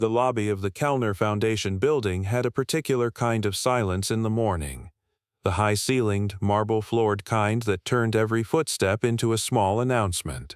The lobby of the Kellner Foundation building had a particular kind of silence in the morning. The high-ceilinged, marble-floored kind that turned every footstep into a small announcement.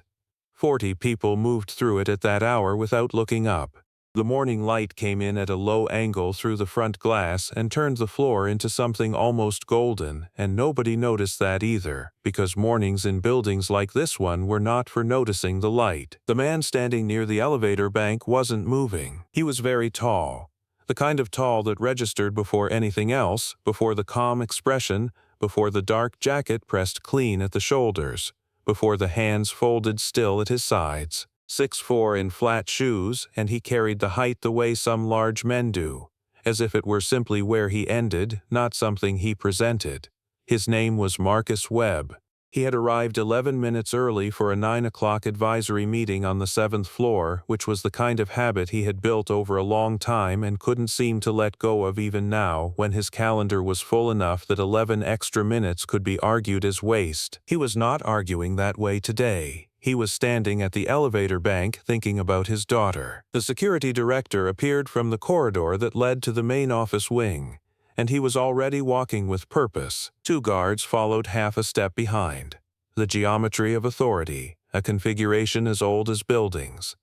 40 people moved through it at that hour without looking up. The morning light came in at a low angle through the front glass and turned the floor into something almost golden, and nobody noticed that either, because mornings in buildings like this one were not for noticing the light. The man standing near the elevator bank wasn't moving. He was very tall. The kind of tall that registered before anything else, before the calm expression, before the dark jacket pressed clean at the shoulders, before the hands folded still at his sides. 6'4" in flat shoes, and he carried the height the way some large men do, as if it were simply where he ended, not something he presented. His name was Marcus Webb. He had arrived 11 minutes early for a 9 o'clock advisory meeting on the 7th floor, which was the kind of habit he had built over a long time and couldn't seem to let go of even now, when his calendar was full enough that 11 extra minutes could be argued as waste. He was not arguing that way today. He was standing at the elevator bank thinking about his daughter. The security director appeared from the corridor that led to the main office wing, and he was already walking with purpose. 2 guards followed half a step behind. The geometry of authority, a configuration as old as buildings.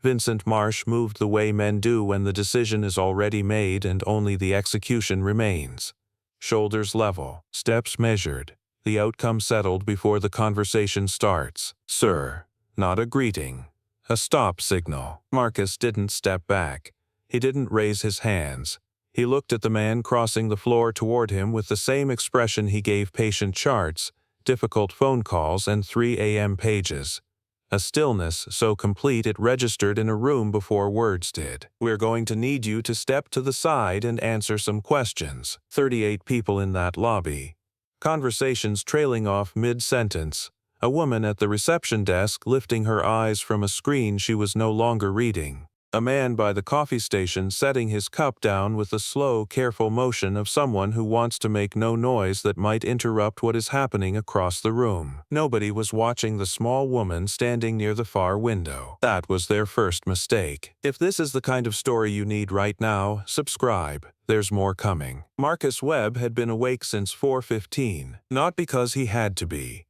Vincent Marsh moved the way men do when the decision is already made and only the execution remains. Shoulders level, steps measured. The outcome settled before the conversation starts. Sir. Not a greeting. A stop signal. Marcus didn't step back. He didn't raise his hands. He looked at the man crossing the floor toward him with the same expression he gave patient charts, difficult phone calls, and 3 a.m. pages. A stillness so complete it registered in a room before words did. We're going to need you to step to the side and answer some questions. 38 people in that lobby. Conversations trailing off mid-sentence. A woman at the reception desk lifting her eyes from a screen she was no longer reading. A man by the coffee station setting his cup down with the slow, careful motion of someone who wants to make no noise that might interrupt what is happening across the room. Nobody was watching the small woman standing near the far window. That was their first mistake. If this is the kind of story you need right now, subscribe. There's more coming. Marcus Webb had been awake since 4:15, not because he had to be.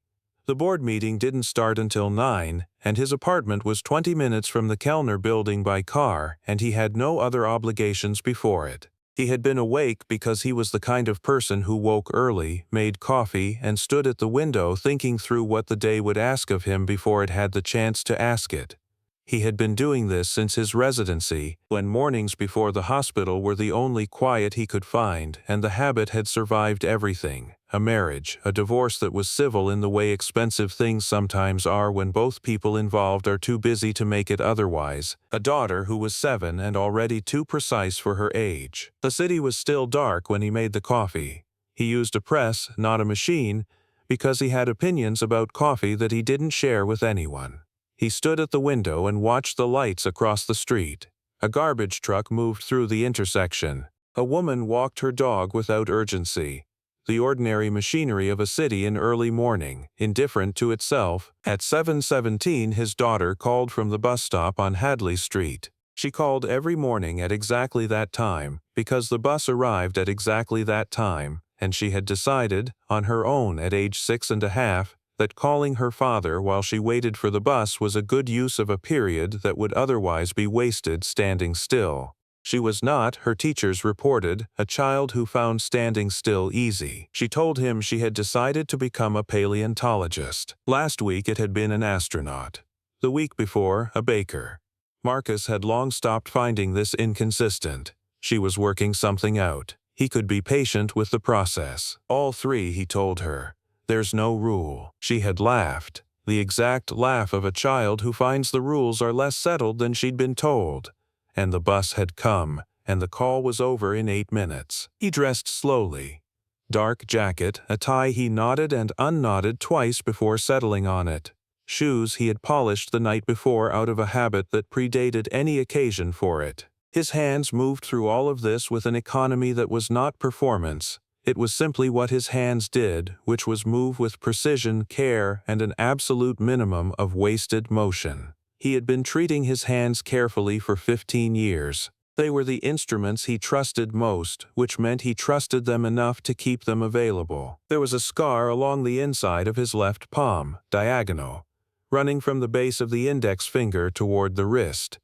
The board meeting didn't start until 9, and his apartment was 20 minutes from the Kellner building by car, and he had no other obligations before it. He had been awake because he was the kind of person who woke early, made coffee, and stood at the window thinking through what the day would ask of him before it had the chance to ask it. He had been doing this since his residency, when mornings before the hospital were the only quiet he could find, and the habit had survived everything. A marriage, a divorce that was civil in the way expensive things sometimes are when both people involved are too busy to make it otherwise. A daughter who was 7 and already too precise for her age. The city was still dark when he made the coffee. He used a press, not a machine, because he had opinions about coffee that he didn't share with anyone. He stood at the window and watched the lights across the street. A garbage truck moved through the intersection. A woman walked her dog without urgency. The ordinary machinery of a city in early morning, indifferent to itself. At 7:17 his daughter called from the bus stop on Hadley Street. She called every morning at exactly that time, because the bus arrived at exactly that time, and she had decided, on her own at age 6½, that calling her father while she waited for the bus was a good use of a period that would otherwise be wasted standing still. She was not, her teachers reported, a child who found standing still easy. She told him she had decided to become a paleontologist. Last week it had been an astronaut. The week before, a baker. Marcus had long stopped finding this inconsistent. She was working something out. He could be patient with the process. All 3, he told her. There's no rule. She had laughed. The exact laugh of a child who finds the rules are less settled than she'd been told. And the bus had come, and the call was over in 8 minutes. He dressed slowly. Dark jacket, a tie he knotted and unknotted twice before settling on it. Shoes he had polished the night before out of a habit that predated any occasion for it. His hands moved through all of this with an economy that was not performance. It was simply what his hands did, which was move with precision, care, and an absolute minimum of wasted motion. He had been treating his hands carefully for 15 years. They were the instruments he trusted most, which meant he trusted them enough to keep them available. There was a scar along the inside of his left palm, diagonal, running from the base of the index finger toward the wrist.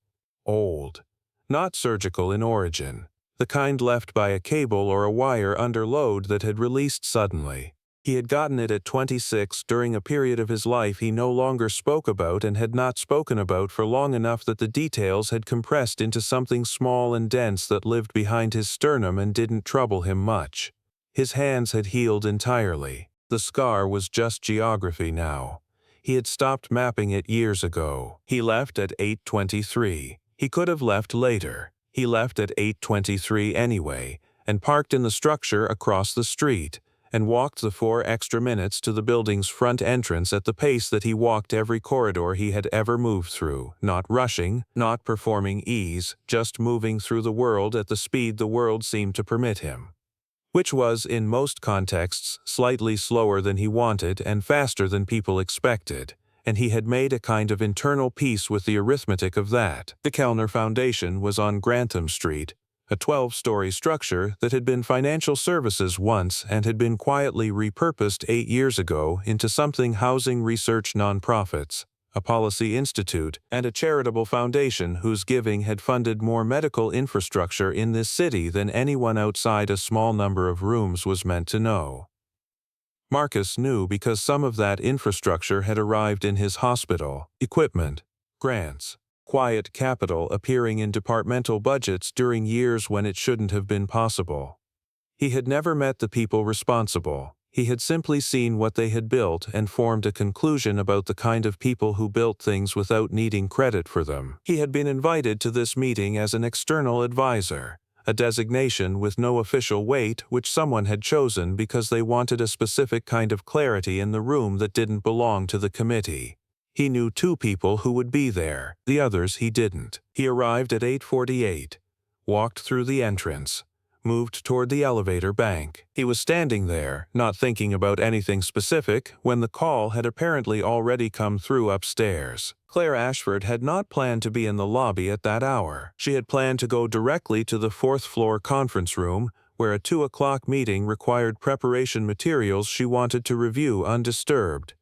Old. Not surgical in origin. The kind left by a cable or a wire under load that had released suddenly. He had gotten it at 26 during a period of his life he no longer spoke about and had not spoken about for long enough that the details had compressed into something small and dense that lived behind his sternum and didn't trouble him much. His hands had healed entirely. The scar was just geography now. He had stopped mapping it years ago. He left at 8:23. He could have left later. He left at 8:23 anyway, and parked in the structure across the street, and walked the 4 extra minutes to the building's front entrance at the pace that he walked every corridor he had ever moved through, not rushing, not performing ease, just moving through the world at the speed the world seemed to permit him. Which was, in most contexts, slightly slower than he wanted and faster than people expected, and he had made a kind of internal peace with the arithmetic of that. The Kellner Foundation was on Grantham Street, a 12-story structure that had been financial services once and had been quietly repurposed 8 years ago into something housing research nonprofits, a policy institute, and a charitable foundation whose giving had funded more medical infrastructure in this city than anyone outside a small number of rooms was meant to know. Marcus knew because some of that infrastructure had arrived in his hospital, equipment, grants, quiet capital appearing in departmental budgets during years when it shouldn't have been possible. He had never met the people responsible. He had simply seen what they had built and formed a conclusion about the kind of people who built things without needing credit for them. He had been invited to this meeting as an external advisor, a designation with no official weight which someone had chosen because they wanted a specific kind of clarity in the room that didn't belong to the committee. He knew 2 people who would be there, the others he didn't. He arrived at 8:48, walked through the entrance, moved toward the elevator bank. He was standing there, not thinking about anything specific, when the call had apparently already come through upstairs. Claire Ashford had not planned to be in the lobby at that hour. She had planned to go directly to the 4th-floor conference room, where a 2 o'clock meeting required preparation materials she wanted to review undisturbed.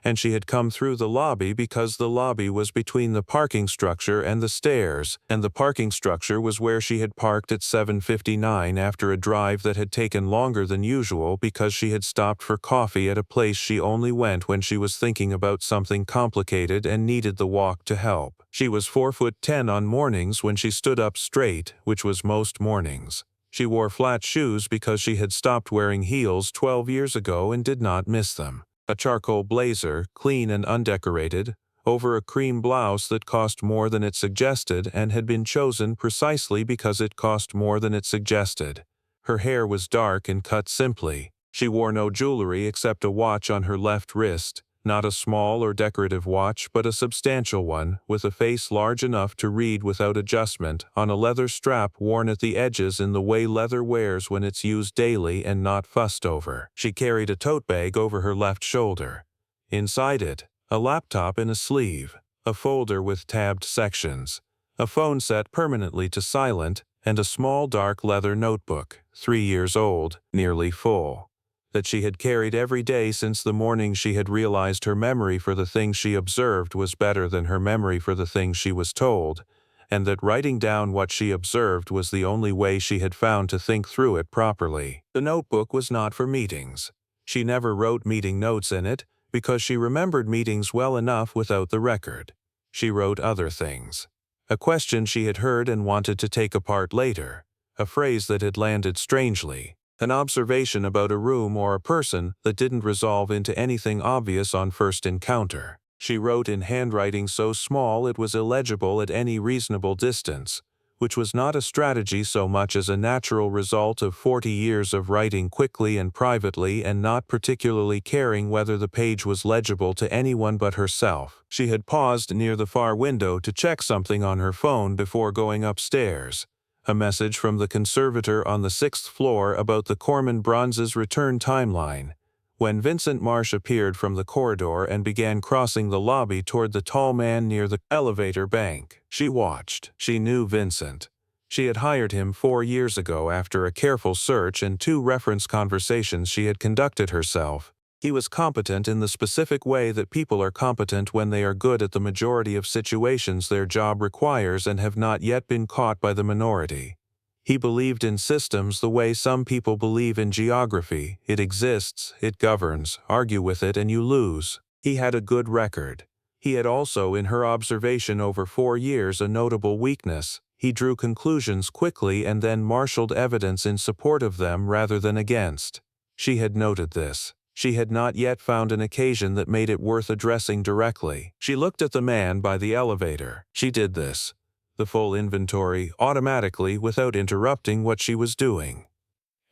And she had come through the lobby because the lobby was between the parking structure and the stairs, and the parking structure was where she had parked at 7:59 after a drive that had taken longer than usual because she had stopped for coffee at a place she only went when she was thinking about something complicated and needed the walk to help. She was 4'10" on mornings when she stood up straight, which was most mornings. She wore flat shoes because she had stopped wearing heels 12 years ago and did not miss them. A charcoal blazer, clean and undecorated, over a cream blouse that cost more than it suggested and had been chosen precisely because it cost more than it suggested. Her hair was dark and cut simply. She wore no jewelry except a watch on her left wrist, not a small or decorative watch but a substantial one, with a face large enough to read without adjustment, on a leather strap worn at the edges in the way leather wears when it's used daily and not fussed over. She carried a tote bag over her left shoulder. Inside it, a laptop in a sleeve, a folder with tabbed sections, a phone set permanently to silent, and a small dark leather notebook, 3 years old, nearly full, that she had carried every day since the morning she had realized her memory for the things she observed was better than her memory for the things she was told, and that writing down what she observed was the only way she had found to think through it properly. The notebook was not for meetings. She never wrote meeting notes in it, because she remembered meetings well enough without the record. She wrote other things. A question she had heard and wanted to take apart later, a phrase that had landed strangely, an observation about a room or a person that didn't resolve into anything obvious on first encounter. She wrote in handwriting so small it was illegible at any reasonable distance, which was not a strategy so much as a natural result of 40 years of writing quickly and privately and not particularly caring whether the page was legible to anyone but herself. She had paused near the far window to check something on her phone before going upstairs. A message from the conservator on the 6th floor about the Corman Bronze's return timeline. When Vincent Marsh appeared from the corridor and began crossing the lobby toward the tall man near the elevator bank, she watched. She knew Vincent. She had hired him 4 years ago after a careful search and 2 reference conversations she had conducted herself. He was competent in the specific way that people are competent when they are good at the majority of situations their job requires and have not yet been caught by the minority. He believed in systems the way some people believe in geography. It exists, it governs, argue with it and you lose. He had a good record. He had also, in her observation over 4 years, a notable weakness. He drew conclusions quickly and then marshaled evidence in support of them rather than against. She had noted this. She had not yet found an occasion that made it worth addressing directly. She looked at the man by the elevator. She did this. The full inventory, automatically, without interrupting what she was doing.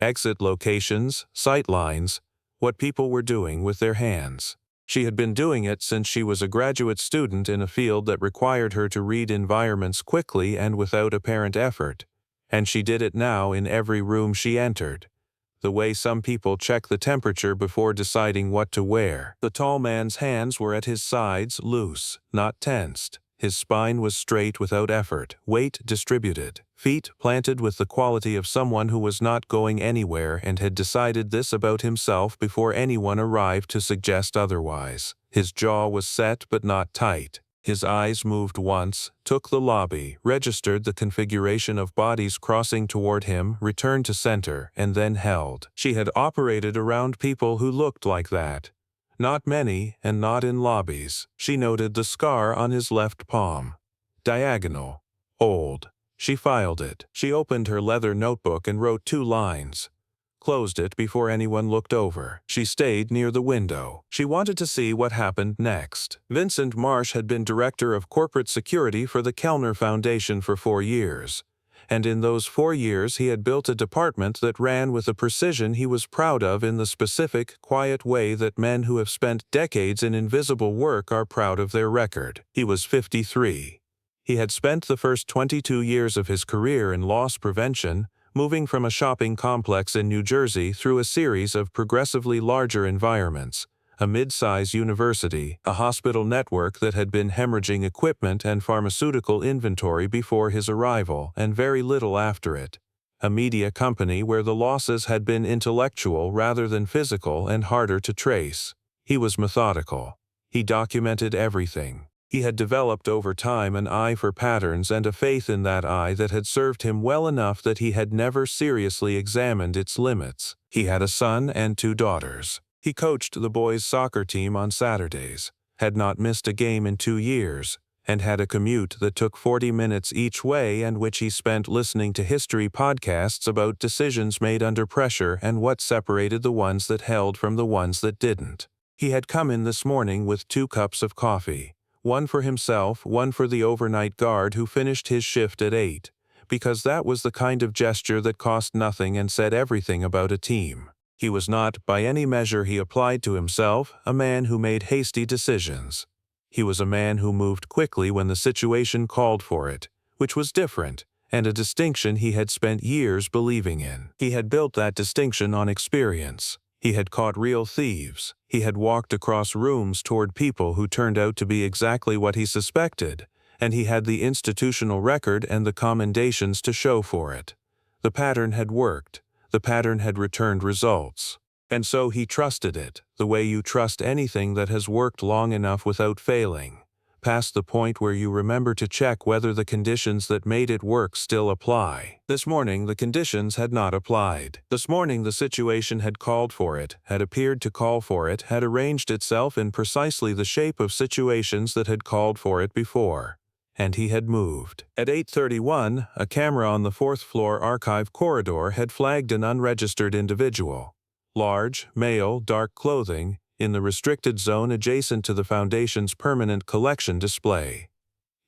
Exit locations, sight lines, what people were doing with their hands. She had been doing it since she was a graduate student in a field that required her to read environments quickly and without apparent effort. And she did it now in every room she entered. The way some people check the temperature before deciding what to wear. The tall man's hands were at his sides, loose, not tensed. His spine was straight without effort, weight distributed, feet planted with the quality of someone who was not going anywhere and had decided this about himself before anyone arrived to suggest otherwise. His jaw was set but not tight. His eyes moved once, took the lobby, registered the configuration of bodies crossing toward him, returned to center, and then held. She had operated around people who looked like that. Not many, and not in lobbies. She noted the scar on his left palm. Diagonal. Old. She filed it. She opened her leather notebook and wrote 2 lines. Closed it before anyone looked over. She stayed near the window. She wanted to see what happened next. Vincent Marsh had been director of corporate security for the Kellner Foundation for 4 years. And in those 4 years he had built a department that ran with a precision he was proud of in the specific, quiet way that men who have spent decades in invisible work are proud of their record. He was 53. He had spent the first 22 years of his career in loss prevention, moving from a shopping complex in New Jersey through a series of progressively larger environments, a mid-size university, a hospital network that had been hemorrhaging equipment and pharmaceutical inventory before his arrival and very little after it, a media company where the losses had been intellectual rather than physical and harder to trace. He was methodical. He documented everything. He had developed over time an eye for patterns and a faith in that eye that had served him well enough that he had never seriously examined its limits. He had a son and 2 daughters. He coached the boys' soccer team on Saturdays, had not missed a game in 2 years, and had a commute that took 40 minutes each way and which he spent listening to history podcasts about decisions made under pressure and what separated the ones that held from the ones that didn't. He had come in this morning with 2 cups of coffee. One for himself, one for the overnight guard who finished his shift at 8, because that was the kind of gesture that cost nothing and said everything about a team. He was not, by any measure he applied to himself, a man who made hasty decisions. He was a man who moved quickly when the situation called for it, which was different, and a distinction he had spent years believing in. He had built that distinction on experience. He had caught real thieves. He had walked across rooms toward people who turned out to be exactly what he suspected, and he had the institutional record and the commendations to show for it. The pattern had worked. The pattern had returned results. And so he trusted it, the way you trust anything that has worked long enough without failing, past the point where you remember to check whether the conditions that made it work still apply. This morning the conditions had not applied. This morning the situation had called for it, had appeared to call for it, had arranged itself in precisely the shape of situations that had called for it before. And he had moved. At 8:31, a camera on the 4th floor archive corridor had flagged an unregistered individual. Large, male, dark clothing, in the restricted zone adjacent to the Foundation's permanent collection display.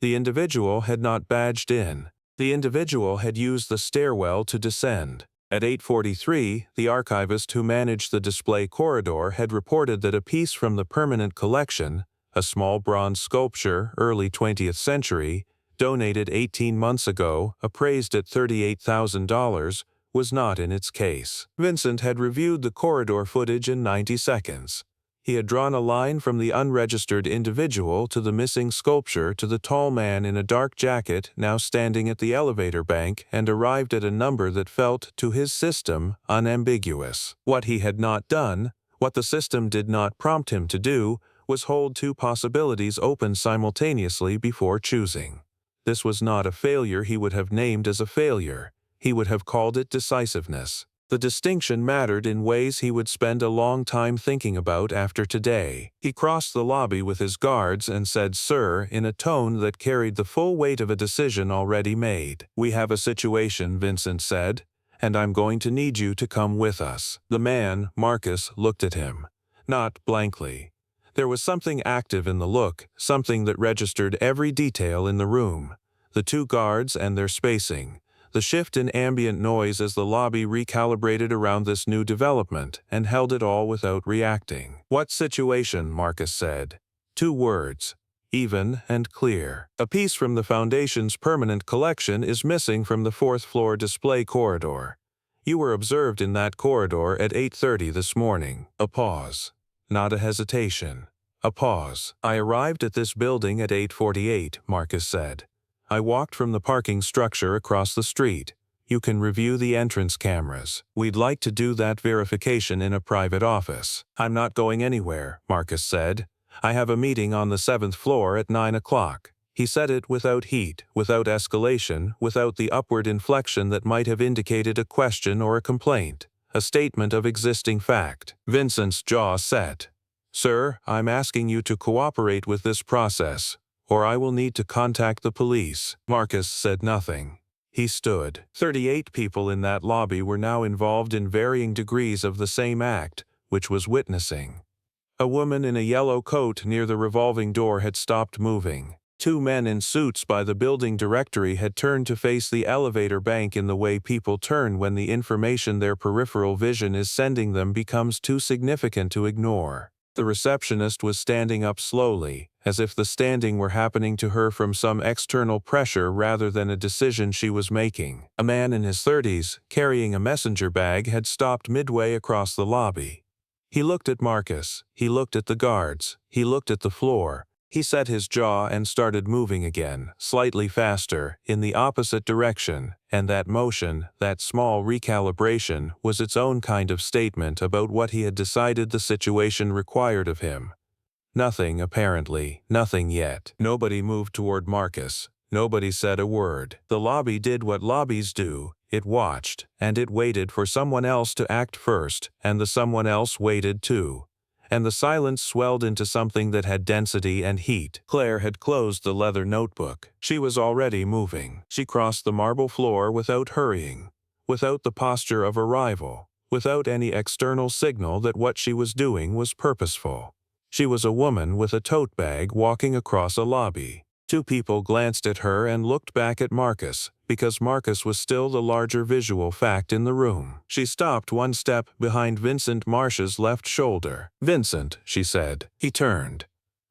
The individual had not badged in. The individual had used the stairwell to descend. At 8:43, the archivist who managed the display corridor had reported that a piece from the permanent collection, a small bronze sculpture, early 20th century, donated 18 months ago, appraised at $38,000, was not in its case. Vincent had reviewed the corridor footage in 90 seconds. He had drawn a line from the unregistered individual to the missing sculpture to the tall man in a dark jacket now standing at the elevator bank, and arrived at a number that felt, to his system, unambiguous. What he had not done, what the system did not prompt him to do, was hold two possibilities open simultaneously before choosing. This was not a failure he would have named as a failure. He would have called it decisiveness. The distinction mattered in ways he would spend a long time thinking about after today. He crossed the lobby with his guards and said, "Sir," in a tone that carried the full weight of a decision already made. "We have a situation," Vincent said, "and I'm going to need you to come with us." The man, Marcus, looked at him. Not blankly. There was something active in the look, something that registered every detail in the room. The two guards and their spacing. The shift in ambient noise as the lobby recalibrated around this new development, and held it all without reacting. "What situation?" Marcus said. Two words. Even and clear. "A piece from the Foundation's permanent collection is missing from the fourth-floor display corridor. You were observed in that corridor at 8:30 this morning." A pause. Not a hesitation. A pause. "I arrived at this building at 8:48, Marcus said. "I walked from the parking structure across the street. You can review the entrance cameras. We'd like to do that verification in a private office." "I'm not going anywhere," Marcus said. "I have a meeting on the 7th floor at 9 o'clock. He said it without heat, without escalation, without the upward inflection that might have indicated a question or a complaint. A statement of existing fact. Vincent's jaw set. "Sir, I'm asking you to cooperate with this process, or I will need to contact the police." Marcus said nothing. He stood. 38 people in that lobby were now involved in varying degrees of the same act, which was witnessing. A woman in a yellow coat near the revolving door had stopped moving. Two men in suits by the building directory had turned to face the elevator bank in the way people turn when the information their peripheral vision is sending them becomes too significant to ignore. The receptionist was standing up slowly, as if the standing were happening to her from some external pressure rather than a decision she was making. A man in his 30s, carrying a messenger bag, had stopped midway across the lobby. He looked at Marcus. He looked at the guards. He looked at the floor. He set his jaw and started moving again, slightly faster, in the opposite direction, and that motion, that small recalibration, was its own kind of statement about what he had decided the situation required of him. Nothing, apparently, nothing yet. Nobody moved toward Marcus. Nobody said a word. The lobby did what lobbies do. It watched, and it waited for someone else to act first, and the someone else waited too. And the silence swelled into something that had density and heat. Claire had closed the leather notebook. She was already moving. She crossed the marble floor without hurrying, without the posture of arrival, without any external signal that what she was doing was purposeful. She was a woman with a tote bag walking across a lobby. Two people glanced at her and looked back at Marcus, because Marcus was still the larger visual fact in the room. She stopped one step behind Vincent Marsh's left shoulder. "Vincent," she said. He turned.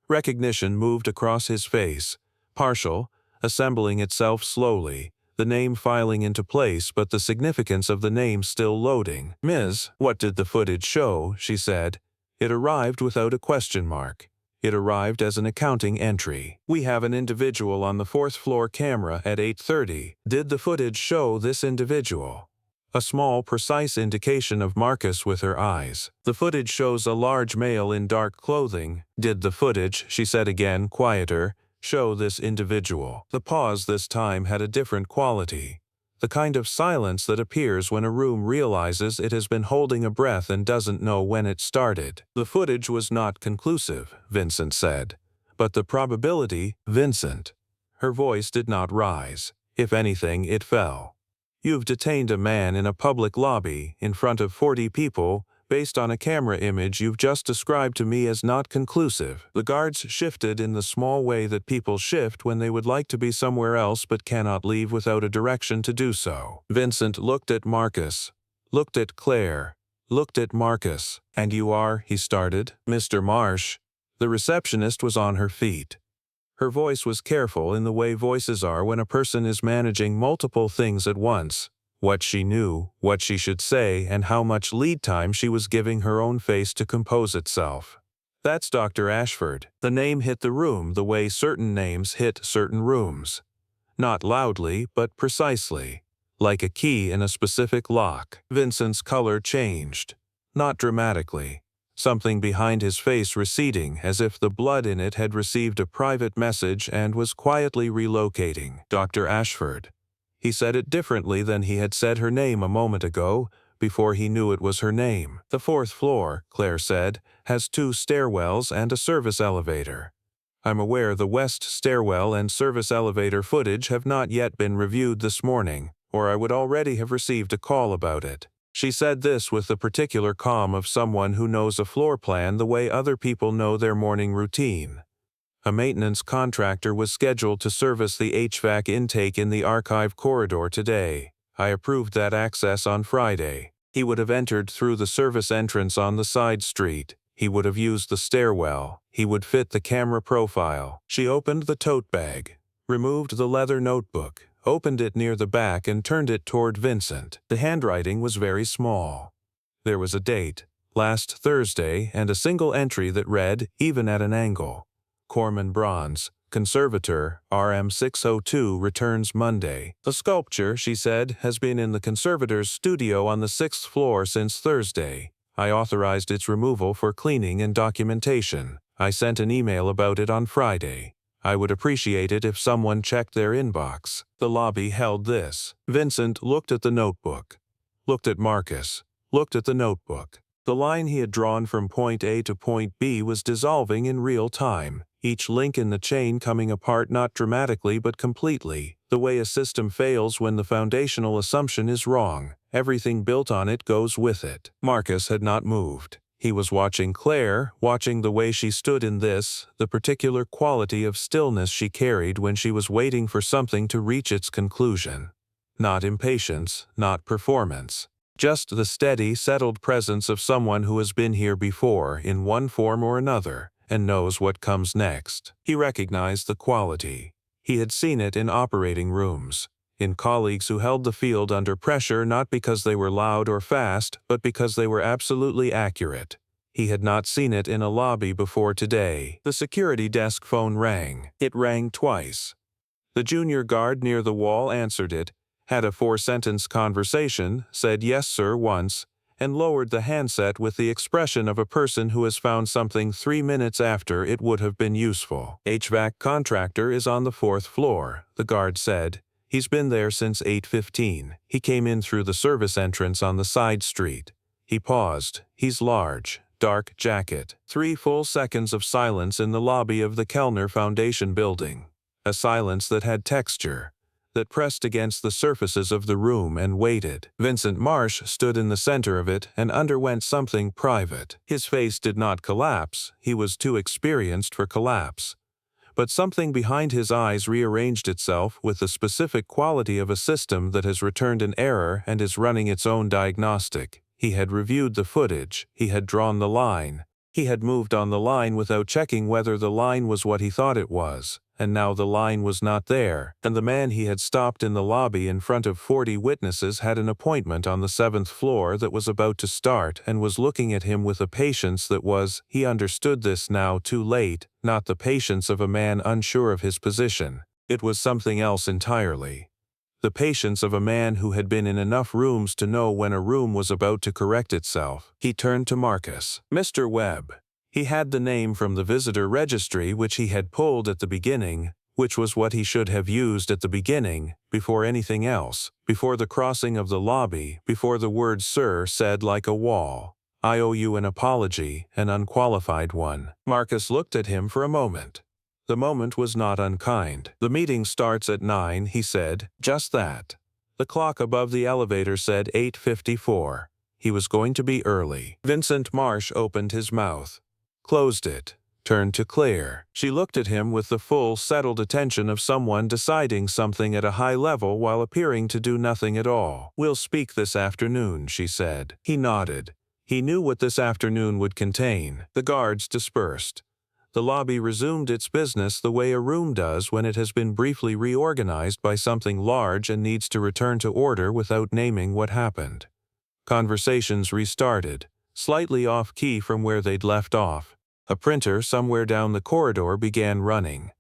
Recognition moved across his face, partial, assembling itself slowly, the name filing into place but the significance of the name still loading. "Ms. What did the footage show?" she said. It arrived without a question mark. It arrived as an accounting entry. "We have an individual on the fourth-floor camera at 8:30. Did the footage show this individual?" A small, precise indication of Marcus with her eyes. "The footage shows a large male in dark clothing. Did the footage," she said again, quieter, "show this individual?" The pause this time had a different quality. The kind of silence that appears when a room realizes it has been holding a breath and doesn't know when it started. "The footage was not conclusive," Vincent said. "But the probability, Vincent." Her voice did not rise. If anything, it fell. "You've detained a man in a public lobby, in front of 40 people, based on a camera image you've just described to me as not conclusive." The guards shifted in the small way that people shift when they would like to be somewhere else but cannot leave without a direction to do so. Vincent looked at Marcus, looked at Claire, looked at Marcus. "And you are," he started. "Mr. Marsh." The receptionist was on her feet. Her voice was careful in the way voices are when a person is managing multiple things at once. What she knew, what she should say, and how much lead time she was giving her own face to compose itself. "That's Dr. Ashford." The name hit the room the way certain names hit certain rooms. Not loudly, but precisely. Like a key in a specific lock. Vincent's color changed. Not dramatically. Something behind his face receding as if the blood in it had received a private message and was quietly relocating. "Dr. Ashford." He said it differently than he had said her name a moment ago, before he knew it was her name. "The fourth floor," Claire said, "has 2 stairwells and a service elevator. I'm aware the west stairwell and service elevator footage have not yet been reviewed this morning, or I would already have received a call about it." She said this with the particular calm of someone who knows a floor plan the way other people know their morning routine. A maintenance contractor was scheduled to service the HVAC intake in the archive corridor today. I approved that access on Friday. He would have entered through the service entrance on the side street. He would have used the stairwell. He would fit the camera profile. She opened the tote bag, removed the leather notebook, opened it near the back and turned it toward Vincent. The handwriting was very small. There was a date, last Thursday, and a single entry that read, even at an angle, "Corman Bronze, Conservator, RM 602, returns Monday." "The sculpture," she said, "has been in the conservator's studio on the 6th floor since Thursday. I authorized its removal for cleaning and documentation. I sent an email about it on Friday. I would appreciate it if someone checked their inbox." The lobby held this. Vincent looked at the notebook, looked at Marcus, looked at the notebook. The line he had drawn from point A to point B was dissolving in real time, each link in the chain coming apart not dramatically but completely, the way a system fails when the foundational assumption is wrong. Everything built on it goes with it. Marcus had not moved. He was watching Claire, watching the way she stood in this, the particular quality of stillness she carried when she was waiting for something to reach its conclusion. Not impatience, not performance. Just the steady, settled presence of someone who has been here before in one form or another, and knows what comes next. He recognized the quality. He had seen it in operating rooms, in colleagues who held the field under pressure not because they were loud or fast, but because they were absolutely accurate. He had not seen it in a lobby before today. The security desk phone rang. It rang twice. The junior guard near the wall answered it, had a 4-sentence conversation, said "yes sir" once, and lowered the handset with the expression of a person who has found something 3 minutes after it would have been useful. "HVAC contractor is on the 4th floor, the guard said. He's been there since 8:15. He came in through the service entrance on the side street." He paused. He's large, dark jacket. 3 full seconds of silence in the lobby of the Kellner Foundation building. A silence that had texture, that pressed against the surfaces of the room and waited. Vincent Marsh stood in the center of it and underwent something private. His face did not collapse. He was too experienced for collapse. But something behind his eyes rearranged itself with the specific quality of a system that has returned an error and is running its own diagnostic. He had reviewed the footage. He had drawn the line. He had moved on the line without checking whether the line was what he thought it was. And now the line was not there, and the man he had stopped in the lobby in front of 40 witnesses had an appointment on the 7th floor that was about to start and was looking at him with a patience that was, he understood this now too late, not the patience of a man unsure of his position. It was something else entirely. The patience of a man who had been in enough rooms to know when a room was about to correct itself. He turned to Marcus. "Mr. Webb." He had the name from the visitor registry which he had pulled at the beginning, which was what he should have used at the beginning, before anything else, before the crossing of the lobby, before the word "sir" said like a wall. "I owe you an apology, an unqualified one." Marcus looked at him for a moment. The moment was not unkind. "The meeting starts at 9, he said. Just that. The clock above the elevator said 8:54. He was going to be early. Vincent Marsh opened his mouth, closed it, turned to Claire. She looked at him with the full, settled attention of someone deciding something at a high level while appearing to do nothing at all. "We'll speak this afternoon," she said. He nodded. He knew what this afternoon would contain. The guards dispersed. The lobby resumed its business the way a room does when it has been briefly reorganized by something large and needs to return to order without naming what happened. Conversations restarted, slightly off-key from where they'd left off. A printer somewhere down the corridor began running.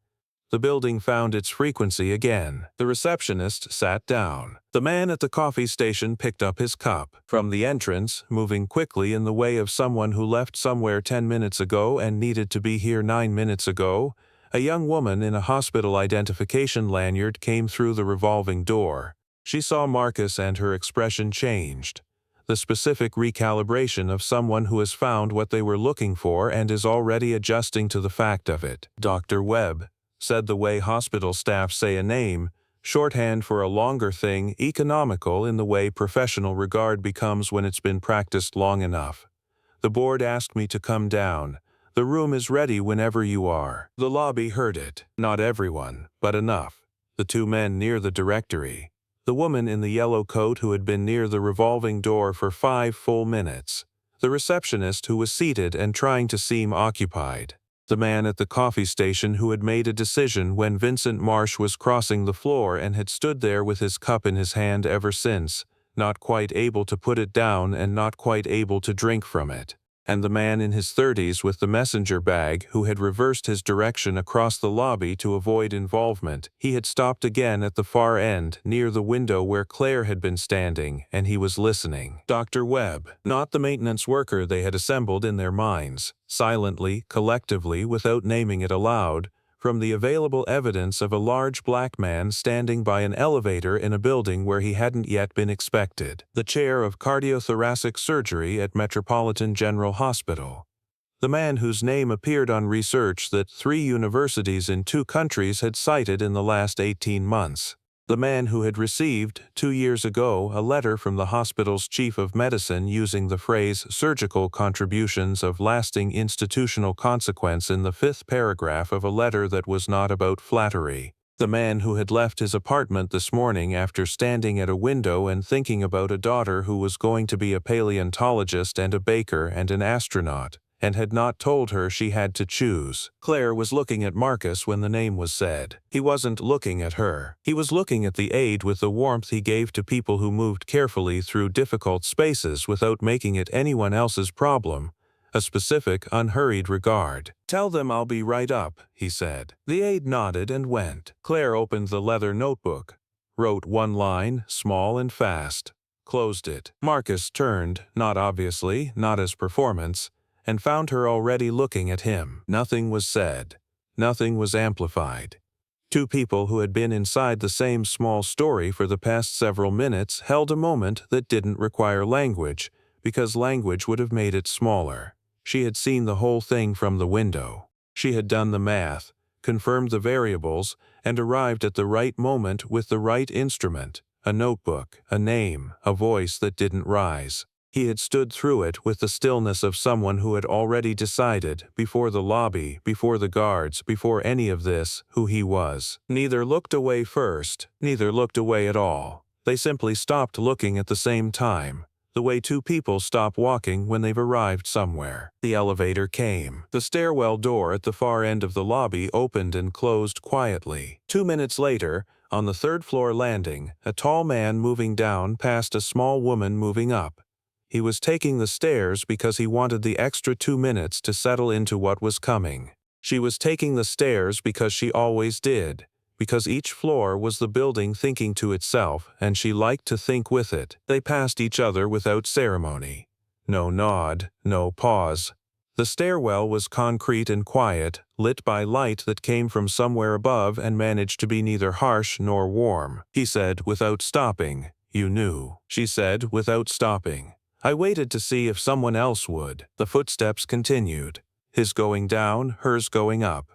The building found its frequency again. The receptionist sat down. The man at the coffee station picked up his cup. From the entrance, moving quickly in the way of someone who left somewhere 10 minutes ago and needed to be here 9 minutes ago, a young woman in a hospital identification lanyard came through the revolving door. She saw Marcus and her expression changed. The specific recalibration of someone who has found what they were looking for and is already adjusting to the fact of it. Dr. Webb said the way hospital staff say a name, shorthand for a longer thing, economical in the way professional regard becomes when it's been practiced long enough. The board asked me to come down. The room is ready whenever you are. The lobby heard it. Not everyone, but enough. The two men near the directory. The woman in the yellow coat who had been near the revolving door for 5 full minutes. The receptionist who was seated and trying to seem occupied. The man at the coffee station who had made a decision when Vincent Marsh was crossing the floor and had stood there with his cup in his hand ever since, not quite able to put it down and not quite able to drink from it. And the man in his 30s with the messenger bag who had reversed his direction across the lobby to avoid involvement. He had stopped again at the far end, near the window where Claire had been standing, and he was listening. Dr. Webb, not the maintenance worker they had assembled in their minds, silently, collectively, without naming it aloud, from the available evidence of a large black man standing by an elevator in a building where he hadn't yet been expected. The chair of cardiothoracic surgery at Metropolitan General Hospital. The man whose name appeared on research that 3 universities in 2 countries had cited in the last 18 months. The man who had received, 2 years ago, a letter from the hospital's chief of medicine using the phrase surgical contributions of lasting institutional consequence in the 5th paragraph of a letter that was not about flattery. The man who had left his apartment this morning after standing at a window and thinking about a daughter who was going to be a paleontologist and a baker and an astronaut, and had not told her she had to choose. Claire was looking at Marcus when the name was said. He wasn't looking at her. He was looking at the aide with the warmth he gave to people who moved carefully through difficult spaces without making it anyone else's problem. A specific, unhurried regard. "Tell them I'll be right up," he said. The aide nodded and went. Claire opened the leather notebook, wrote one line, small and fast, closed it. Marcus turned, not obviously, not as performance, and found her already looking at him. Nothing was said. Nothing was amplified. 2 people who had been inside the same small story for the past several minutes held a moment that didn't require language, because language would have made it smaller. She had seen the whole thing from the window. She had done the math, confirmed the variables, and arrived at the right moment with the right instrument, a notebook, a name, a voice that didn't rise. He had stood through it with the stillness of someone who had already decided, before the lobby, before the guards, before any of this, who he was. Neither looked away first, neither looked away at all. They simply stopped looking at the same time, the way 2 people stop walking when they've arrived somewhere. The elevator came. The stairwell door at the far end of the lobby opened and closed quietly. 2 minutes later, on the 3rd floor landing, a tall man moving down passed a small woman moving up. He was taking the stairs because he wanted the extra 2 minutes to settle into what was coming. She was taking the stairs because she always did, because each floor was the building thinking to itself, and she liked to think with it. They passed each other without ceremony. No nod, no pause. The stairwell was concrete and quiet, lit by light that came from somewhere above and managed to be neither harsh nor warm. He said, without stopping, "You knew." She said, without stopping, "I waited to see if someone else would." The footsteps continued, his going down, hers going up.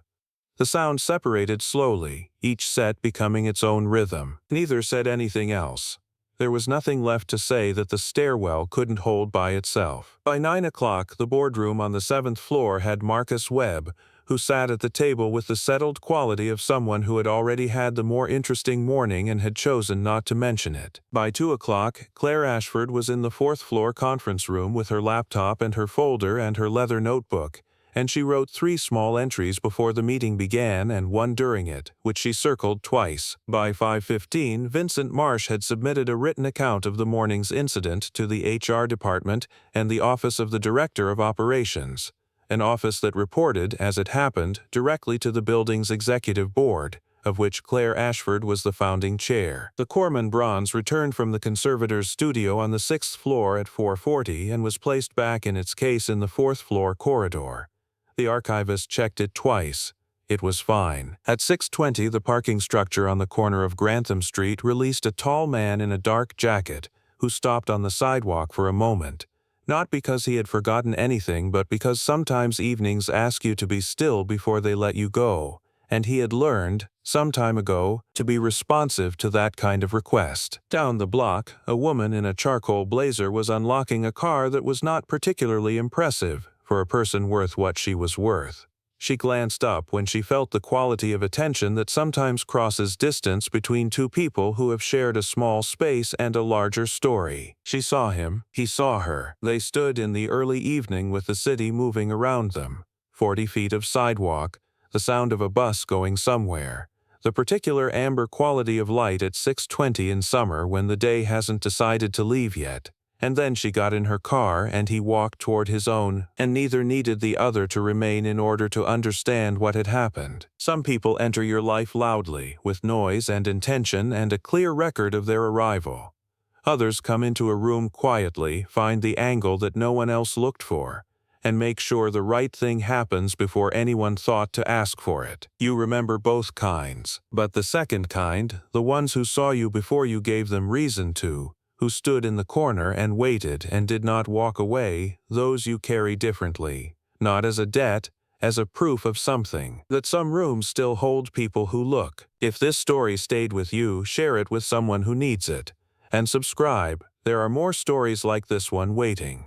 The sound separated slowly, each set becoming its own rhythm. Neither said anything else. There was nothing left to say that the stairwell couldn't hold by itself. By 9 o'clock, the boardroom on the 7th floor had Marcus Webb, who sat at the table with the settled quality of someone who had already had the more interesting morning and had chosen not to mention it. By 2 o'clock, Claire Ashford was in the 4th floor conference room with her laptop and her folder and her leather notebook, and she wrote 3 small entries before the meeting began and 1 during it, which she circled twice. By 5:15, Vincent Marsh had submitted a written account of the morning's incident to the HR department and the Office of the Director of Operations. an office that reported, as it happened, directly to the building's executive board, of which Claire Ashford was the founding chair. The Corman bronze returned from the conservator's studio on the 6th floor at 4:40 and was placed back in its case in the 4th floor corridor. The archivist checked it twice. It was fine. At 6:20, the parking structure on the corner of Grantham Street released a tall man in a dark jacket who stopped on the sidewalk for a moment. Not because he had forgotten anything, but because sometimes evenings ask you to be still before they let you go, and he had learned, some time ago, to be responsive to that kind of request. Down the block, a woman in a charcoal blazer was unlocking a car that was not particularly impressive for a person worth what she was worth. She glanced up when she felt the quality of attention that sometimes crosses distance between two people who have shared a small space and a larger story. She saw him. He saw her. They stood in the early evening with the city moving around them. 40 feet of sidewalk, the sound of a bus going somewhere. The particular amber quality of light at 6:20 in summer when the day hasn't decided to leave yet. And then she got in her car and he walked toward his own, and neither needed the other to remain in order to understand what had happened. Some people enter your life loudly, with noise and intention and a clear record of their arrival. Others come into a room quietly, find the angle that no one else looked for, and make sure the right thing happens before anyone thought to ask for it. You remember both kinds, but the second kind, the ones who saw you before you gave them reason to, who stood in the corner and waited and did not walk away, those you carry differently, not as a debt, as a proof of something, that some rooms still hold people who look. If this story stayed with you, share it with someone who needs it. And subscribe, there are more stories like this one waiting.